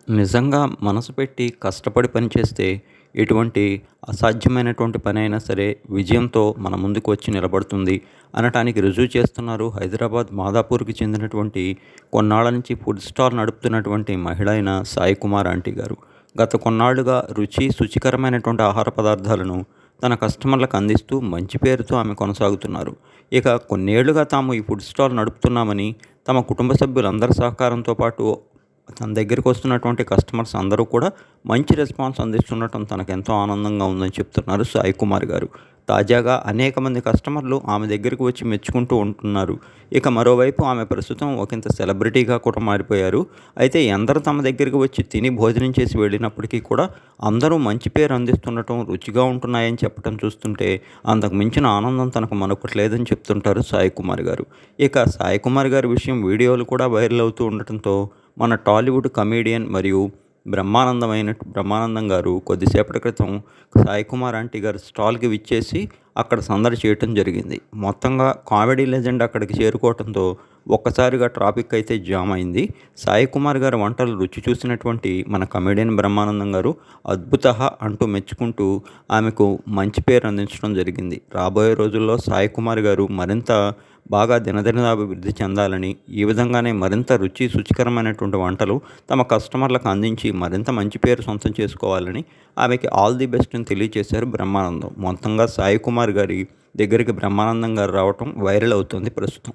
నిజంగా మనసు పెట్టి కష్టపడి పనిచేస్తే ఎటువంటి అసాధ్యమైనటువంటి పనైనా సరే విజయంతో మన ముందుకు వచ్చి నిలబడుతుంది అనటానికి రుజువు చేస్తున్నారు హైదరాబాద్ మాదాపూర్కి చెందినటువంటి కొన్నాళ్ళ నుంచి ఫుడ్ స్టాల్ నడుపుతున్నటువంటి మహిళ అయిన సాయి కుమార్ ఆంటీ గారు. గత కొన్నాళ్లుగా శుచికరమైనటువంటి ఆహార పదార్థాలను తన కస్టమర్లకు అందిస్తూ మంచి పేరుతో ఆమె కొనసాగుతున్నారు. ఇక కొన్నేళ్లుగా తాము ఈ ఫుడ్ స్టాల్ నడుపుతున్నామని, తమ కుటుంబ సభ్యులందరి సహకారంతో పాటు తన దగ్గరికి వస్తున్నటువంటి కస్టమర్స్ అందరూ కూడా మంచి రెస్పాన్స్ అందిస్తుండటం తనకెంతో ఆనందంగా ఉందని చెప్తున్నారు సాయి కుమార్ గారు. తాజాగా అనేక మంది కస్టమర్లు ఆమె దగ్గరికి వచ్చి మెచ్చుకుంటూ ఉంటున్నారు. ఇక మరోవైపు ఆమె ప్రస్తుతం ఒకంత సెలబ్రిటీగా కూడా మారిపోయారు. అయితే ఎందరు తమ దగ్గరికి వచ్చి తిని భోజనం చేసి వెళ్ళినప్పటికీ కూడా అందరూ మంచి పేరు అందిస్తుండటం, రుచిగా ఉంటున్నాయని చెప్పడం చూస్తుంటే అంతకు మించిన ఆనందం తనకు మరొకటి లేదని చెప్తుంటారు సాయి కుమార్ గారు. ఇక సాయి కుమార్ గారి విషయం వీడియోలు కూడా వైరల్ అవుతూ ఉండటంతో మన టాలీవుడ్ కమీడియన్ మరియు బ్రహ్మానందం గారు కొద్దిసేపటి క్రితం సాయి కుమార్ ఆంటీ గారి స్టాల్కి విచ్చేసి అక్కడ సందడి చేయటం జరిగింది. మొత్తంగా కామెడీ లెజెండ్ అక్కడికి చేరుకోవడంతో ఒక్కసారిగా ట్రాఫిక్ అయితే జామ్ అయింది. సాయి కుమార్ గారి వంటలు రుచి చూసినటువంటి మన కమెడియన్ బ్రహ్మానందం గారు అద్భుత అంటూ మెచ్చుకుంటూ ఆమెకు మంచి పేరు అందించడం జరిగింది. రాబోయే రోజుల్లో సాయి కుమార్ గారు మరింత బాగా దినదినాభివృద్ధి చెందాలని, ఈ విధంగానే మరింత శుచికరమైనటువంటి వంటలు తమ కస్టమర్లకు అందించి మరింత మంచి పేరు సొంతం చేసుకోవాలని ఆమెకి ఆల్ ది బెస్ట్ అని తెలియజేశారు బ్రహ్మానందం. మొత్తంగా సాయి కుమార్ గారి దగ్గరికి బ్రహ్మానందం గారు రావటం వైరల్ అవుతుంది ప్రస్తుతం.